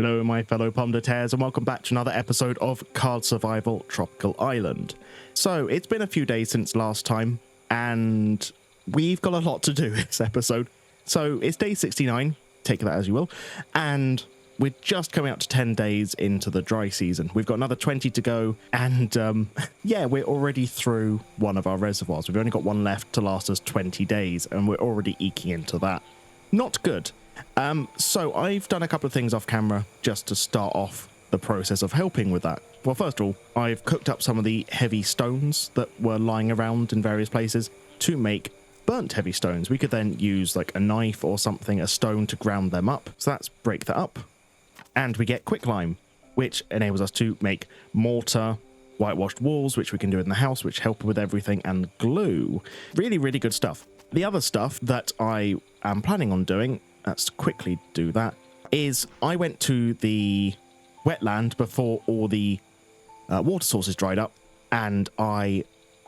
Hello, my fellow Pom-de-Terres, and welcome back to another episode of Card Survival Tropical Island. So, it's been a few days since last time, and we've got a lot to do this episode. So, it's day 69, take that as you will, and we're just coming up to 10 days into the dry season. We've got another 20 to go, and yeah, we're already through one of our reservoirs. We've only got one left to last us 20 days, and we're already eking into that. Not good. So I've done a couple of things off camera just to start off the process of helping with that. Well, first of all, I've cooked up some of the heavy stones that were lying around in various places to make burnt heavy stones. We could then use like a knife or something, a stone, to ground them up. So let's break that up. And we get quicklime, which enables us to make mortar, whitewashed walls, which we can do in the house, which help with everything, and glue. Really, really good stuff. The other stuff that I am planning on doing, let's quickly do that, is I went to the wetland before all the water sources dried up, and I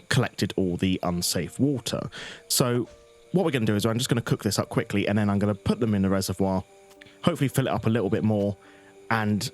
collected all the unsafe water. So what we're going to do is I'm just going to cook this up quickly, and then I'm going to put them in the reservoir, hopefully fill it up a little bit more, and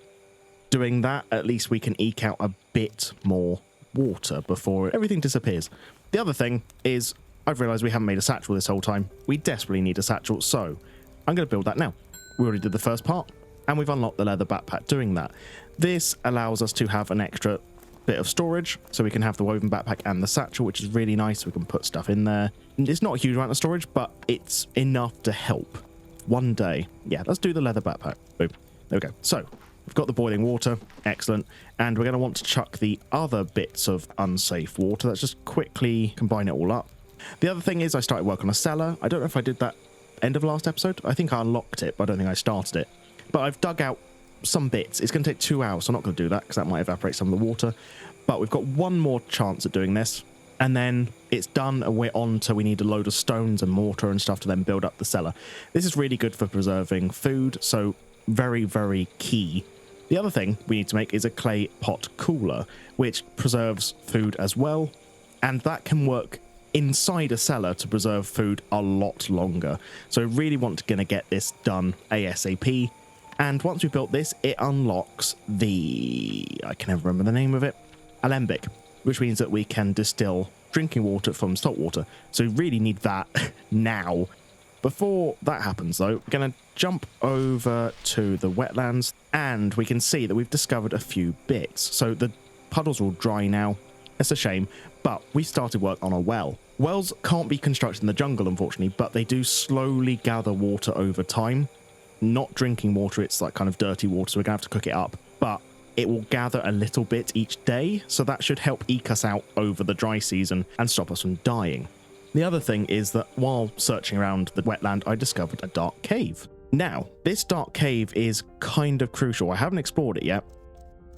doing that, at least we can eke out a bit more water before everything disappears. The other thing is I've realised we haven't made a satchel this whole time. We desperately need a satchel, so I'm going to build that now. We already did the first part, and we've unlocked the leather backpack doing that. This allows us to have an extra bit of storage, so we can have the woven backpack and the satchel, which is really nice. We can put stuff in there. It's not a huge amount of storage, but it's enough to help one day. Yeah, let's do the leather backpack. Boom. There we go. So we've got the boiling water. Excellent. And we're going to want to chuck the other bits of unsafe water. Let's just quickly combine it all up. The other thing is I started work on a cellar. I don't know if I did that end of last episode. I think I unlocked it, but I don't think I started it. But I've dug out some bits. It's going to take 2 hours, so I'm not going to do that because that might evaporate some of the water. But we've got one more chance at doing this, and then it's done, and we're on to we need a load of stones and mortar and stuff to then build up the cellar. This is really good for preserving food, so very, very key. The other thing we need to make is a clay pot cooler, which preserves food as well, and that can work inside a cellar to preserve food a lot longer. So really want to get this done ASAP. And once we've built this, it unlocks the, I can never remember the name of it, alembic, which means that we can distill drinking water from salt water. So we really need that now. Before that happens though, we're going to jump over to the wetlands, and we can see that we've discovered a few bits. So the puddles are all dry now. It's a shame, but we started work on a well. Wells can't be constructed in the jungle, unfortunately, but they do slowly gather water over time. Not drinking water, it's like kind of dirty water, so we're going to have to cook it up. But it will gather a little bit each day, so that should help eke us out over the dry season and stop us from dying. The other thing is that while searching around the wetland, I discovered a dark cave. Now, this dark cave is kind of crucial. I haven't explored it yet,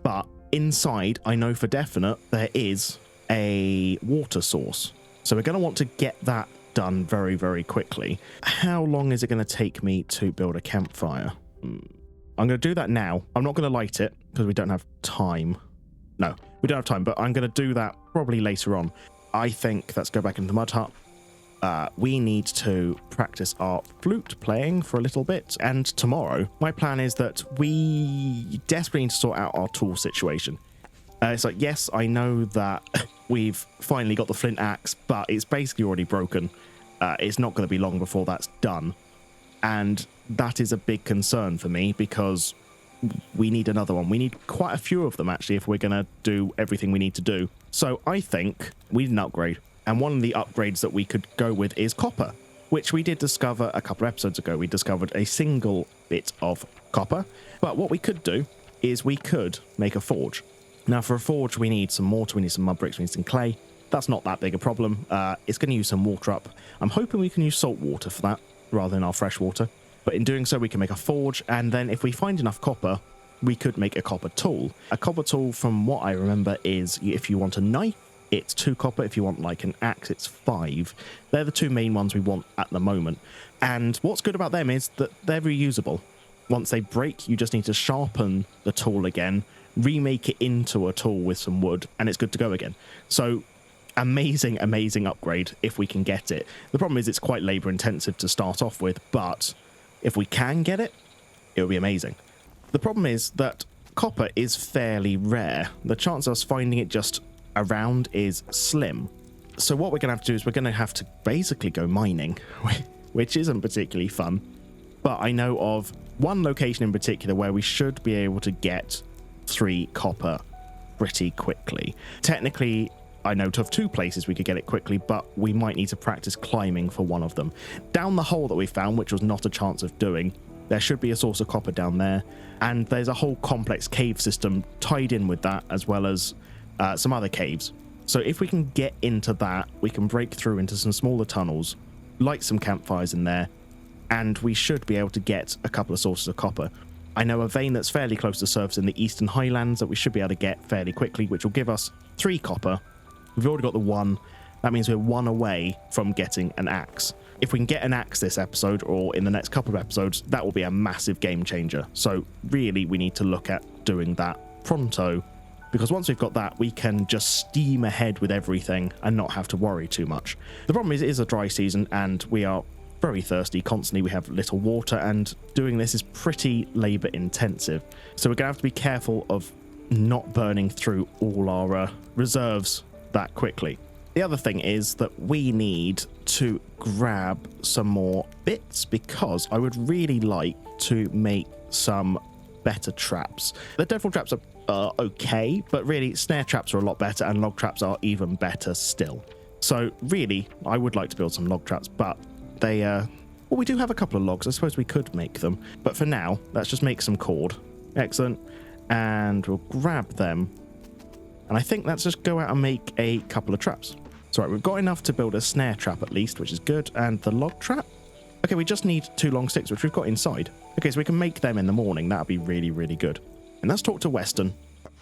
but inside, I know for definite there is a water source. So we're going to want to get that done very, very quickly. How long is it going to take me to build a campfire? I'm going to do that now. I'm not going to light it because we don't have time. No, we don't have time, but I'm going to do that probably later on. I think let's go back into the mud hut. We need to practice our flute playing for a little bit, and tomorrow my plan is that we desperately need to sort out our tool situation. It's like, yes, I know that we've finally got the flint axe, but it's basically already broken. It's not going to be long before that's done, and that is a big concern for me because we need another one. We need quite a few of them actually if we're going to do everything we need to do. So I think we need an upgrade. And one of the upgrades that we could go with is copper, which we did discover a couple of episodes ago. We discovered a single bit of copper. But what we could do is we could make a forge. Now, for a forge, we need some mortar, we need some mud bricks, we need some clay. That's not that big a problem. It's going to use some water up. I'm hoping we can use salt water for that rather than our fresh water. But in doing so, we can make a forge. And then if we find enough copper, we could make a copper tool. A copper tool, from what I remember, is if you want a knife, it's 2 copper. If you want like an axe, it's 5. They're the 2 main ones we want at the moment. And what's good about them is that they're reusable. Once they break, you just need to sharpen the tool again, remake it into a tool with some wood, and it's good to go again. So amazing, amazing upgrade if we can get it. The problem is it's quite labor intensive to start off with, but if we can get it, it would be amazing. The problem is that copper is fairly rare. The chance of us finding it just around is slim. So what we're going to have to do is we're going to have to basically go mining, which isn't particularly fun. But I know of one location in particular where we should be able to get 3 copper pretty quickly. Technically, I know of 2 places we could get it quickly, but we might need to practice climbing for one of them. Down the hole that we found, which was not a chance of doing, there should be a source of copper down there, and there's a whole complex cave system tied in with that, as well as some other caves. So if we can get into that, we can break through into some smaller tunnels, light some campfires in there, and we should be able to get a couple of sources of copper. I know a vein that's fairly close to surface in the eastern highlands that we should be able to get fairly quickly, which will give us 3 copper. We've already got the 1. That means we're 1 away from getting an axe. If we can get an axe this episode or in the next couple of episodes, that will be a massive game changer. So really, we need to look at doing that pronto, because once we've got that, we can just steam ahead with everything and not have to worry too much. The problem is it is a dry season and we are very thirsty constantly. We have little water, and doing this is pretty labor intensive. So we're going to have to be careful of not burning through all our reserves that quickly. The other thing is that we need to grab some more bits, because I would really like to make some better traps. The deadfall traps are okay, but really snare traps are a lot better, and log traps are even better still. So really, I would like to build some log traps, but they well, we do have a couple of logs. I suppose we could make them, but for now, let's just make some cord. Excellent. And we'll grab them, and I think let's just go out and make a couple of traps. So right, we've got enough to build a snare trap at least, which is good, and the log trap. Okay, we just need 2 long sticks, which we've got inside. Okay, so we can make them in the morning. That'll be really, really good. And let's talk to Weston.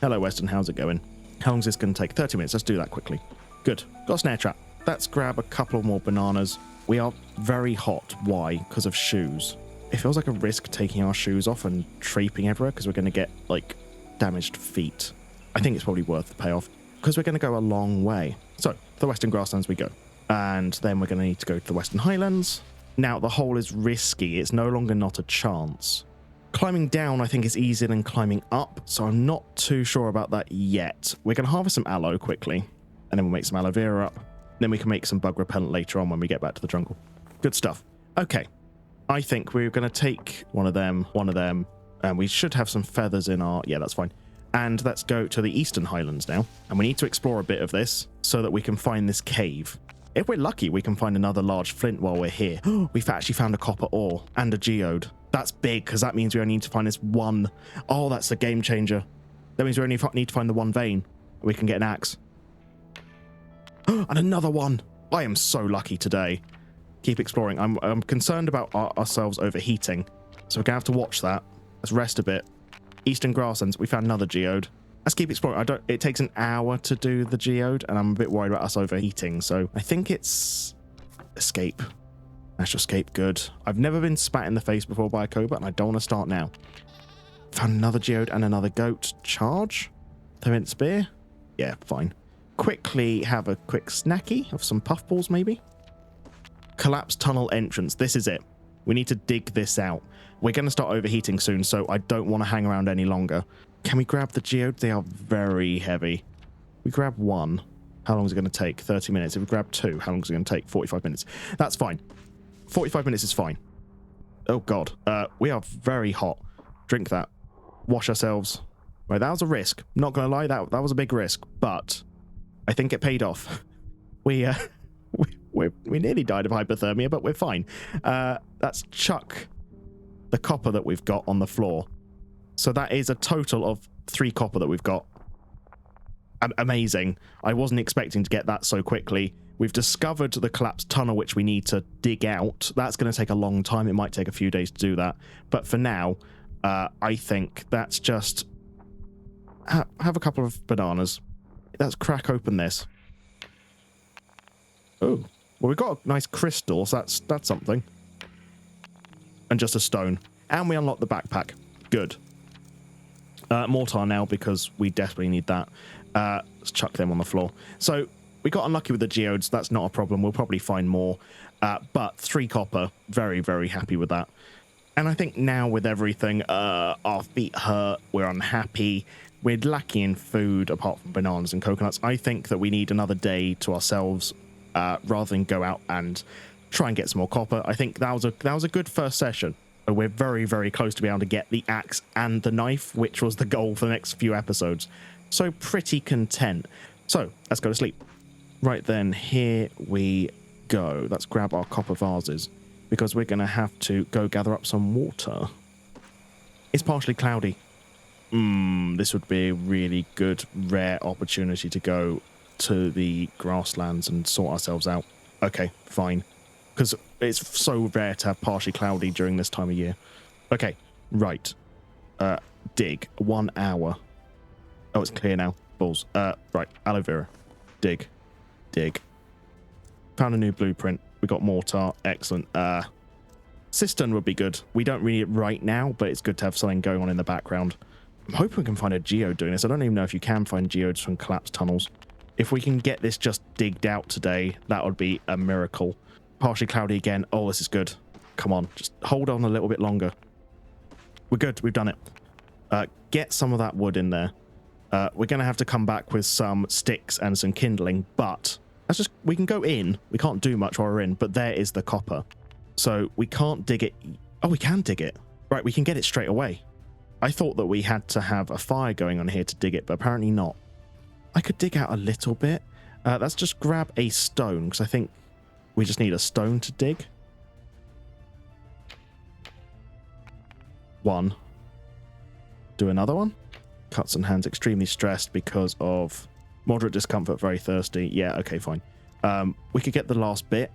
Hello, Weston. How's it going? How long is this going to take? 30 minutes. Let's do that quickly. Good. Got a snare trap. Let's grab a couple more bananas. We are very hot. Why? Because of shoes. It feels like a risk taking our shoes off and traipsing everywhere, because we're going to get, like, damaged feet. I think it's probably worth the payoff, because we're going to go a long way. So, the Western Grasslands we go. And then we're going to need to go to the Western Highlands. Now, the hole is risky. It's no longer not a chance. Climbing down, I think, is easier than climbing up, so I'm not too sure about that yet. We're going to harvest some aloe quickly, and then we'll make some aloe vera up. Then we can make some bug repellent later on when we get back to the jungle. Good stuff. Okay, I think we're going to take one of them, and we should have some feathers in our... Yeah, that's fine. And let's go to the Eastern Highlands now, and we need to explore a bit of this so that we can find this cave. If we're lucky, we can find another large flint while we're here. We've actually found a copper ore and a geode. That's big, because that means we only need to find this one. Oh, that's a game changer. That means we only need to find the one vein. We can get an axe. And another one. I am so lucky today. Keep exploring. I'm concerned about ourselves overheating, so we're going to have to watch that. Let's rest a bit. Eastern Grasslands, we found another geode. Let's keep exploring. It takes an hour to do the geode, and I'm a bit worried about us overheating, so I think it's escape. Natural escape, good. I've never been spat in the face before by a cobra, and I don't want to start now. Found another geode and another goat. Charge? 10-minute spear? Yeah, fine. Quickly have a quick snacky of some puffballs, maybe? Collapsed tunnel entrance. This is it. We need to dig this out. We're going to start overheating soon, so I don't want to hang around any longer. Can we grab the geodes? They are very heavy. We grab one. How long is it going to take? 30 minutes. If we grab 2, how long is it going to take? 45 minutes. That's fine. 45 minutes is fine. Oh, God. We are very hot. Drink that. Wash ourselves. Right, that was a risk. Not going to lie, that was a big risk, but I think it paid off. We nearly died of hypothermia, but we're fine. Let's chuck the copper that we've got on the floor. So that is a total of 3 copper that we've got. Amazing. I wasn't expecting to get that so quickly. We've discovered the collapsed tunnel, which we need to dig out. That's going to take a long time. It might take a few days to do that. But for now, I think that's just... have a couple of bananas. Let's crack open this. Oh. Well, we've got a nice crystal, so that's something. And just a stone. And we unlocked the backpack. Good. Mortar now, because we desperately need that. Let's chuck them on the floor. So we got unlucky with the geodes. That's not a problem. We'll probably find more. But 3 copper. Very, very happy with that. And I think now with everything, our feet hurt, we're unhappy, we're lacking in food apart from bananas and coconuts. I think that we need another day to ourselves rather than go out and try and get some more copper. I think that was a good first session. We're very, very close to being able to get the axe and the knife, which was the goal for the next few episodes. So pretty content. So let's go to sleep. Right then, here we go. Let's grab our copper vases, because we're going to have to go gather up some water. It's partially cloudy. This would be a really good, rare opportunity to go to the grasslands and sort ourselves out. Okay, fine. Because it's so rare to have partially cloudy during this time of year. Okay, right. Dig. 1 hour. Oh, it's clear now. Balls. Right. Aloe vera. Dig. Dig. Found a new blueprint. We got mortar. Excellent. Cistern would be good. We don't need it right now, but it's good to have something going on in the background. I'm hoping we can find a geode doing this. I don't even know if you can find geodes from collapsed tunnels. If we can get this just digged out today, that would be a miracle. Partially cloudy again. Oh, this is good. Come on. Just hold on a little bit longer. We're good. We've done it. Get some of that wood in there. We're going to have to come back with some sticks and some kindling, but we can go in. We can't do much while we're in, but there is the copper. So we can't dig it. Oh, we can dig it. Right, we can get it straight away. I thought that we had to have a fire going on here to dig it, but apparently not. I could dig out a little bit. Let's just grab a stone, because I think we just need a stone to dig. 1. Do another one. Cuts and hands extremely stressed because of moderate discomfort, very thirsty. Yeah, okay, fine. We could get the last bit,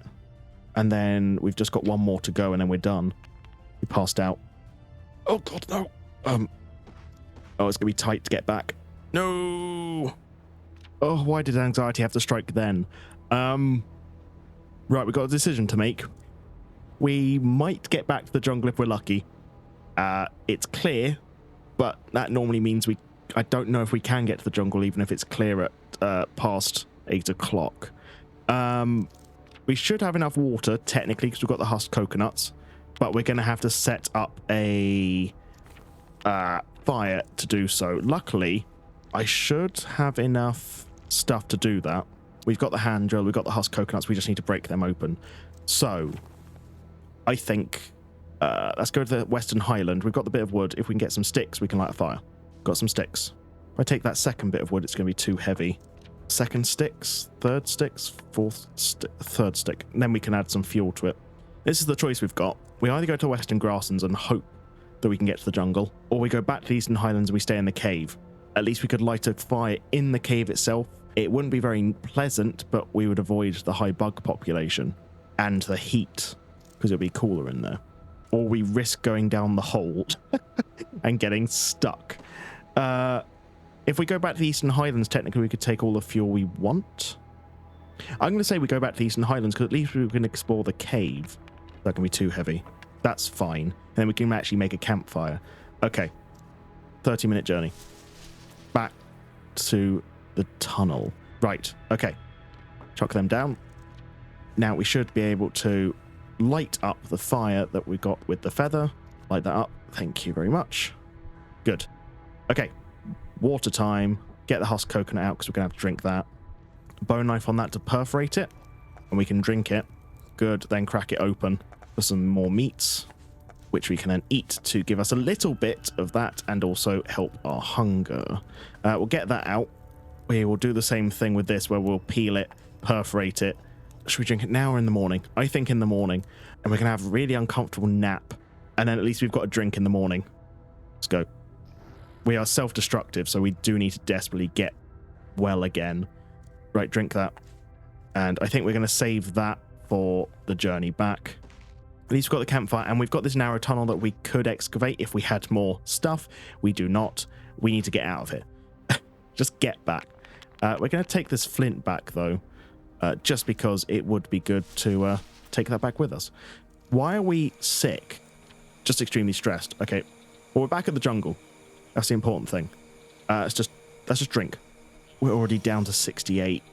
and then we've just got one more to go, and then we're done. We passed out. Oh, God, no. Oh, it's going to be tight to get back. No. Oh, why did anxiety have to strike then? Right, we've got a decision to make. We might get back to the jungle if we're lucky. It's clear, but that normally means I don't know if we can get to the jungle even if it's clear at past 8 o'clock. We should have enough water, technically, because we've got the husked coconuts, but we're going to have to set up a fire to do so. Luckily, I should have enough stuff to do that. We've got the hand drill, we've got the husked coconuts, we just need to break them open. So, I think, let's go to the western highland. We've got the bit of wood. If we can get some sticks, we can light a fire. Got some sticks. If I take that second bit of wood, it's going to be too heavy. Second sticks, third sticks, third stick. And then we can add some fuel to it. This is the choice we've got. We either go to western grasslands and hope that we can get to the jungle, or we go back to the eastern highlands and we stay in the cave. At least we could light a fire in the cave itself. It wouldn't be very pleasant, but we would avoid the high bug population and the heat, because it'll be cooler in there. Or we risk going down the hole and getting stuck. If we go back to the eastern highlands, technically we could take all the fuel we want. I'm going to say we go back to the eastern highlands, because at least we can explore the cave. That can be too heavy. That's fine. And then we can actually make a campfire. Okay. 30-minute journey. Back to the tunnel. Right. Okay. Chuck them down. Now we should be able to light up the fire that we got with the feather. Light that up. Thank you very much. Good. Okay. Water time. Get the husk coconut out, because we're going to have to drink that. Bone knife on that to perforate it. And we can drink it. Good. Then crack it open for some more meats, which we can then eat to give us a little bit of that and also help our hunger. We'll get that out. We will do the same thing with this, where we'll peel it, perforate it. Should we drink it now or in the morning? I think in the morning. And we're going to have a really uncomfortable nap. And then at least we've got a drink in the morning. Let's go. We are self-destructive, so we do need to desperately get well again. Right, drink that. And I think we're going to save that for the journey back. At least we've got the campfire, and we've got this narrow tunnel that we could excavate if we had more stuff. We do not. We need to get out of here. Just get back. We're going to take this flint back, though, just because it would be good to take that back with us. Why are we sick? Just extremely stressed. Okay, well, we're back at the jungle. That's the important thing. Let's just drink. We're already down to 68.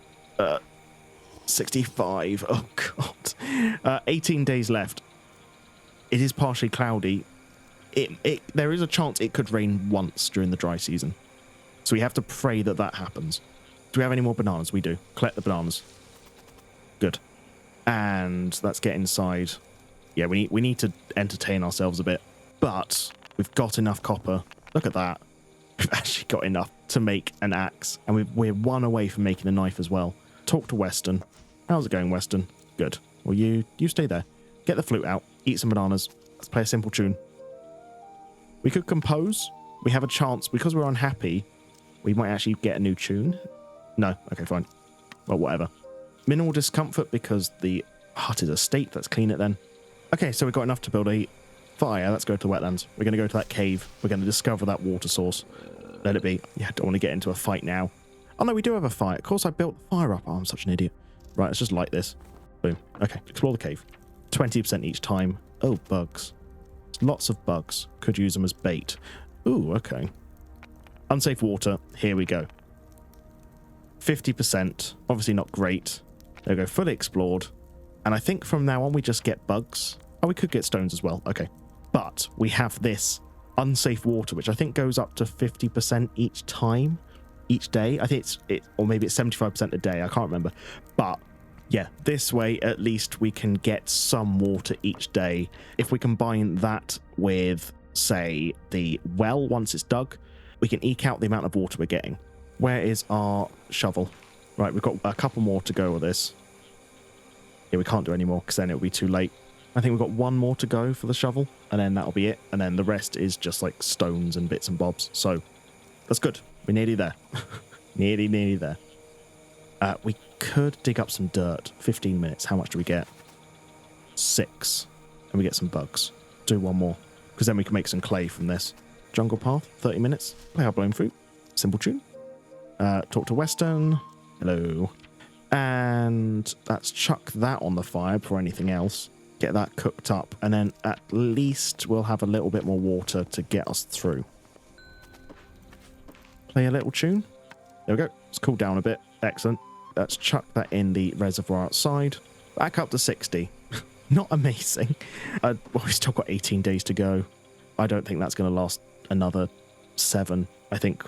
65. Oh, God. 18 days left. It is partially cloudy. there is a chance it could rain once during the dry season. So we have to pray that that happens. Do we have any more bananas? We do. Collect the bananas. Good. And let's get inside. Yeah, we need to entertain ourselves a bit. But we've got enough copper. Look at that. We've actually got enough to make an axe. And we're one away from making a knife as well. Talk to Weston. How's it going, Weston? Good. Well, you stay there. Get the flute out. Eat some bananas. Let's play a simple tune. We could compose. We have a chance. Because we're unhappy, we might actually get a new tune. No. Okay, fine. Well, whatever. Minimal discomfort because the hut is a state. Let's clean it then. Okay, so we've got enough to build a fire. Let's go to the wetlands. We're going to go to that cave. We're going to discover that water source. Let it be. Yeah, don't want to get into a fight now. Oh, no, we do have a fire. Of course, I built the fire up. Oh, I'm such an idiot. Right, let's just light this. Boom. Okay, explore the cave. 20% each time. Oh, bugs. Lots of bugs. Could use them as bait. Ooh, okay. Unsafe water. Here we go. 50%. Obviously not great. There we go. Fully explored. And I think from now on we just get bugs. Oh, we could get stones as well. Okay. But we have this unsafe water, which I think goes up to 50% each time, each day. I think or maybe it's 75% a day. I can't remember. But yeah, this way at least we can get some water each day. If we combine that with, say, the well once it's dug, we can eke out the amount of water we're getting. Where is our shovel? Right, we've got a couple more to go with this. Yeah, we can't do any more because then it'll be too late. I think we've got one more to go for the shovel, and then that'll be it. And then the rest is just like stones and bits and bobs. So that's good. We're nearly there. nearly there. We could dig up some dirt. 15 minutes. How much do we get? 6. And we get some bugs. Do one more. Because then we can make some clay from this. Jungle path. 30 minutes. Play our blown fruit. Simple tune. Talk to Weston. Hello. And let's chuck that on the fire before anything else. Get that cooked up. And then at least we'll have a little bit more water to get us through. Play a little tune. There we go. Let's cool down a bit. Excellent. Let's chuck that in the reservoir outside. Back up to 60. Not amazing. Well, we've still got 18 days to go. I don't think that's going to last another 7. I think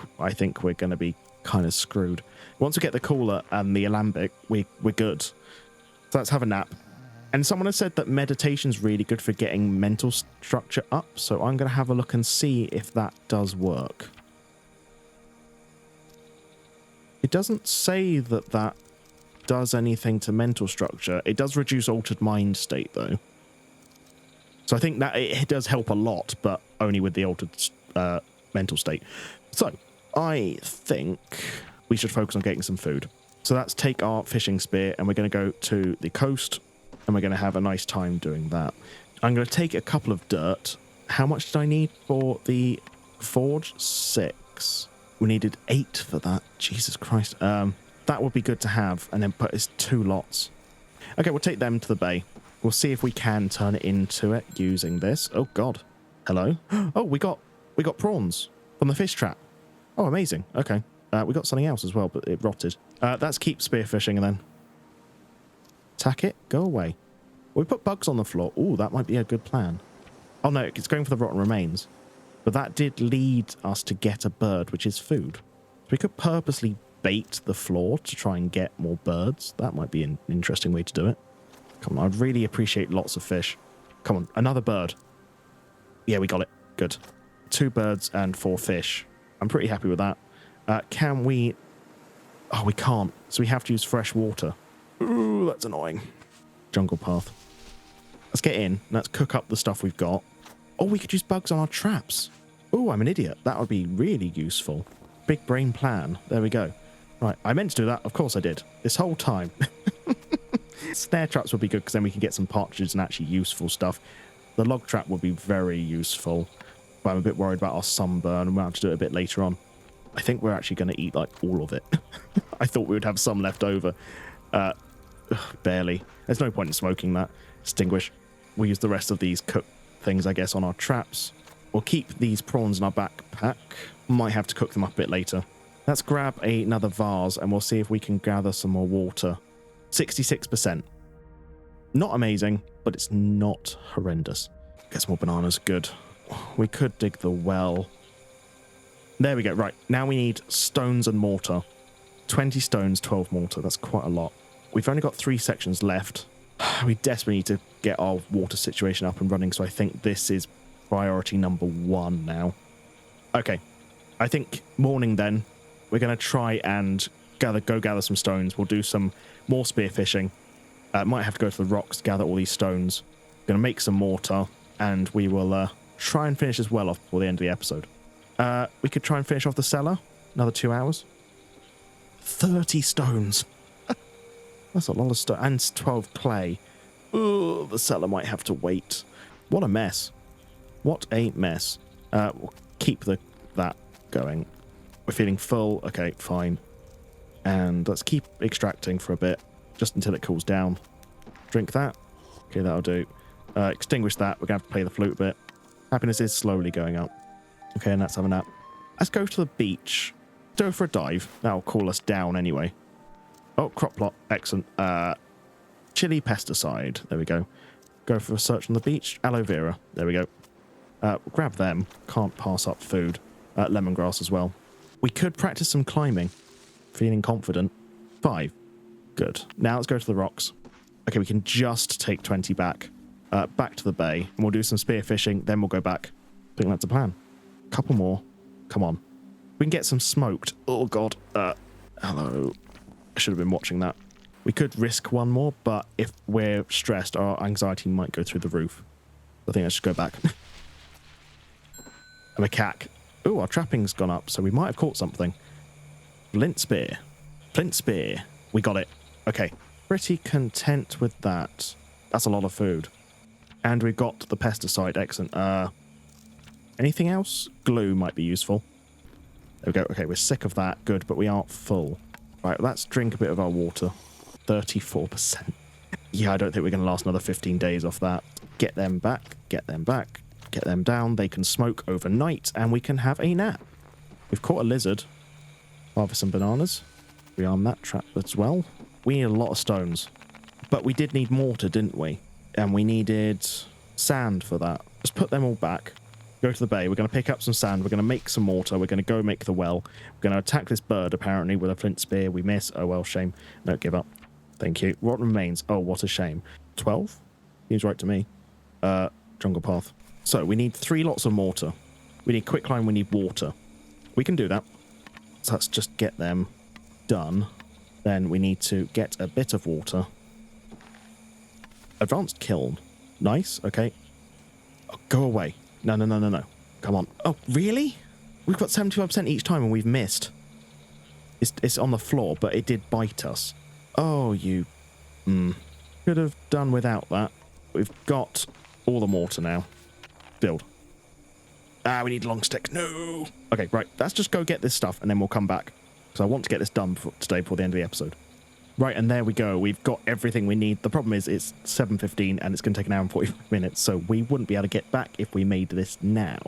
we're going to be kind of screwed. Once we get the cooler and the alembic, we're good. So let's have a nap. And someone has said that meditation's really good for getting mental structure up. So I'm going to have a look and see if that does work. It doesn't say that does anything to mental structure. It does reduce altered mind state, though. So I think that it does help a lot, but only with the altered mental state. So I think we should focus on getting some food. So let's take our fishing spear, and we're going to go to the coast, and we're going to have a nice time doing that. I'm going to take a couple of dirt. How much did I need for the forge? 6. We needed 8 for that. Jesus Christ. That would be good to have. And then put it's 2 lots. Okay, we'll take them to the bay. We'll see if we can turn it into it using this. Oh, God. Hello? Oh, we got prawns from the fish trap. Oh, amazing. Okay. We got something else as well, but it rotted. Let's keep spearfishing and then attack it. Go away. We put bugs on the floor. Oh, that might be a good plan. Oh, no, it's going for the rotten remains. But that did lead us to get a bird, which is food. So we could purposely bait the floor to try and get more birds. That might be an interesting way to do it. Come on, I'd really appreciate lots of fish. Come on, another bird. Yeah, we got it. Good. 2 birds and 4 fish. I'm pretty happy with that. Can we... Oh, we can't. So we have to use fresh water. Ooh, that's annoying. Jungle path. Let's get in. Let's cook up the stuff we've got. Oh, we could use bugs on our traps. Oh, I'm an idiot. That would be really useful. Big brain plan. There we go. Right, I meant to do that. Of course I did. This whole time. Snare traps would be good because then we can get some partridges and actually useful stuff. The log trap would be very useful. But I'm a bit worried about our sunburn and we'll have to do it a bit later on. I think we're actually going to eat like all of it. I thought we would have some left over. Barely. There's no point in smoking that. Extinguish. We'll use the rest of these cooked things, I guess, on our traps. We'll keep these prawns in our backpack. Might have to cook them up a bit later. Let's grab another vase and we'll see if we can gather some more water. 66%. Not amazing, but it's not horrendous. Get some more bananas. Good. We could dig the well. There we go. Right, now we need stones and mortar. 20 stones, 12 mortar. That's quite a lot. We've only got 3 sections left. We desperately need to get our water situation up and running, so I think this is priority number 1 now. Okay, I think morning then, we're going to try and gather some stones. We'll do some more spearfishing. Might have to go to the rocks to gather all these stones. Going to make some mortar, and we will try and finish this well off before the end of the episode. We could try and finish off the cellar. Another 2 hours. 30 stones. That's a lot of stone. And 12 clay. Ooh, the cellar might have to wait. What a mess. What a mess. We'll keep that going. We're feeling full. Okay, fine. And let's keep extracting for a bit, just until it cools down. Drink that. Okay, that'll do. Extinguish that. We're going to have to play the flute a bit. Happiness is slowly going up. Okay, and that's having that. Let's go to the beach. Go for a dive. That'll cool us down anyway. Oh, crop plot. Excellent. Chili pesticide. There we go. Go for a search on the beach. Aloe vera. There we go. We'll grab them. Can't pass up food. Lemongrass as well. We could practice some climbing. Feeling confident. 5. Good. Now let's go to the rocks. Okay, we can just take 20 back. Back to the bay. And we'll do some spearfishing. Then we'll go back. I think that's a plan. Couple more. Come on. We can get some smoked. Oh, God. Hello. I should have been watching that. We could risk one more, but if we're stressed, our anxiety might go through the roof. I think I should go back. A macaque. Oh, our trapping's gone up, so we might have caught something. Flint spear. Flint spear. We got it. Okay. Pretty content with that. That's a lot of food. And we've got the pesticide. Excellent. Anything else? Glue might be useful. There we go. Okay, we're sick of that. Good, but we aren't full. Right, let's drink a bit of our water. 34%. Yeah, I don't think we're going to last another 15 days off that. Get them back. Get them back. Get them down. They can smoke overnight, and we can have a nap. We've caught a lizard. Harvest some bananas. Rearm that trap as well. We need a lot of stones. But we did need mortar, didn't we? And we needed sand for that. Just put them all back. Go to the bay. We're going to pick up some sand. We're going to make some mortar. We're going to go make the well. We're going to attack this bird, apparently, with a flint spear. We miss. Oh, well, shame. No, give up. Thank you. What remains? Oh, what a shame. 12? Seems right to me. Jungle path. So, we need 3 lots of mortar. We need quicklime. We need water. We can do that. So, let's just get them done. Then we need to get a bit of water. Advanced kiln. Nice. Okay. Oh, go away. No. Come on. Oh, really? We've got 75% each time and we've missed. It's on the floor, but it did bite us. Oh, you... Could have done without that. We've got all the mortar now. Build. Ah, we need long sticks. No! Okay, right. Let's just go get this stuff and then we'll come back. Because I want to get this done today before the end of the episode. Right, and there we go. We've got everything we need. The problem is it's 7:15 and it's going to take an hour and 45 minutes, so we wouldn't be able to get back if we made this now.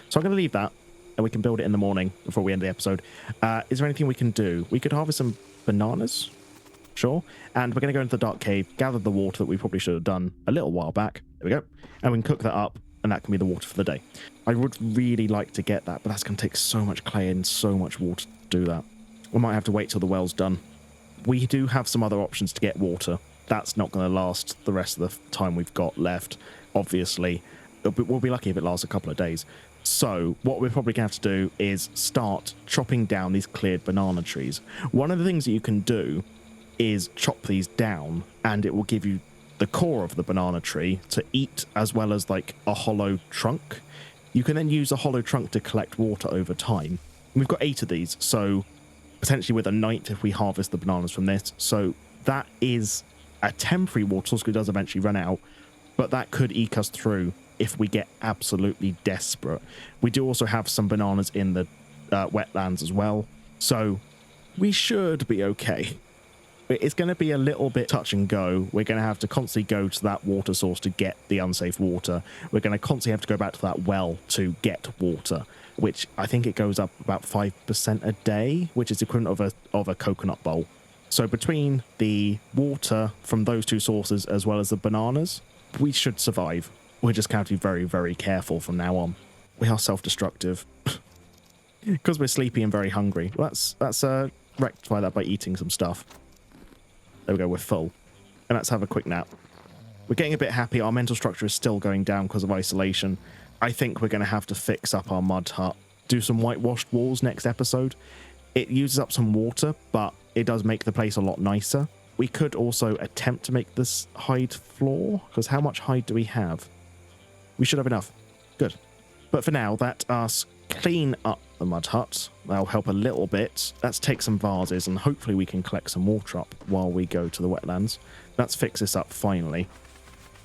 So I'm going to leave that, and we can build it in the morning before we end the episode. Is there anything we can do? We could harvest some bananas. Sure. And we're going to go into the dark cave, gather the water that we probably should have done a little while back. There we go. And we can cook that up, and that can be the water for the day. I would really like to get that, but that's going to take so much clay and so much water to do that. We might have to wait till the well's done. We do have some other options to get water. That's not going to last the rest of the time we've got left, obviously. We'll be lucky if it lasts a couple of days. So what we're probably going to have to do is start chopping down these cleared banana trees. One of the things that you can do is chop these down, and it will give you the core of the banana tree to eat, as well as like a hollow trunk. You can then use a hollow trunk to collect water over time. We've got 8 of these, so potentially with a night if we harvest the bananas from this. So that is a temporary water source, because it does eventually run out, but that could eke us through if we get absolutely desperate. We do also have some bananas in the wetlands as well, so we should be okay. It's going to be a little bit touch and go. We're going to have to constantly go to that water source to get the unsafe water. We're going to constantly have to go back to that well to get water, which I think it goes up about 5% a day, which is equivalent of a coconut bowl. So between the water from those 2 sources as well as the bananas, we should survive. We're just going to have to be very, very careful from now on. We are self-destructive. Because we're sleepy and very hungry. Let's rectify that by eating some stuff. There we go, we're full. And let's have a quick nap. We're getting a bit happy. Our mental structure is still going down because of isolation. I think we're going to have to fix up our mud hut. Do some whitewashed walls next episode. It uses up some water, but it does make the place a lot nicer. We could also attempt to make this hide floor, because how much hide do we have? We should have enough. Good. But for now, let us clean up the mud hut. That'll help a little bit. Let's take some vases, and hopefully we can collect some water up while we go to the wetlands. Let's fix this up finally.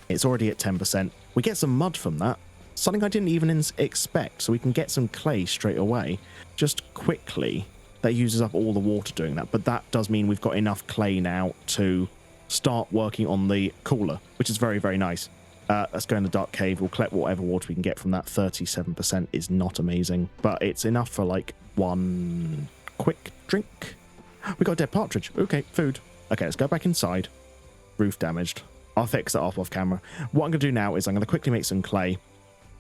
It's already at 10%. We get some mud from that. Something I didn't even expect, so we can get some clay straight away. Just quickly. That uses up all the water doing that, but that does mean we've got enough clay now to start working on the cooler, which is very, very nice. Let's go in the dark cave. We'll collect whatever water we can get from that. 37% is not amazing, but it's enough for like one quick drink. We got a dead partridge. Okay, food. Okay, let's go back inside. Roof damaged. I'll fix that off camera. What I'm going to do now is I'm going to quickly make some clay,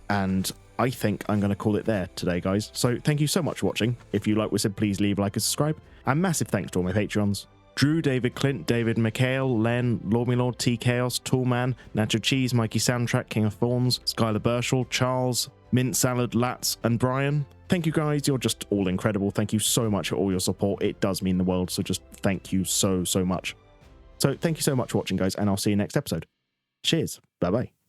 and I think I'm going to call it there today, guys. So thank you so much for watching. If you like what we said, please leave a like and subscribe. And massive thanks to all my Patreons. Drew, David Clint, David McHale, Len, Lord Me Lord, T Chaos, Toolman, Nacho Cheese, Mikey Soundtrack, King of Thorns, Skylar Burchell, Charles, Mint Salad, Lats, and Brian. Thank you guys. You're just all incredible. Thank you so much for all your support. It does mean the world. So just thank you so, so much. So thank you so much for watching, guys. And I'll see you next episode. Cheers. Bye-bye.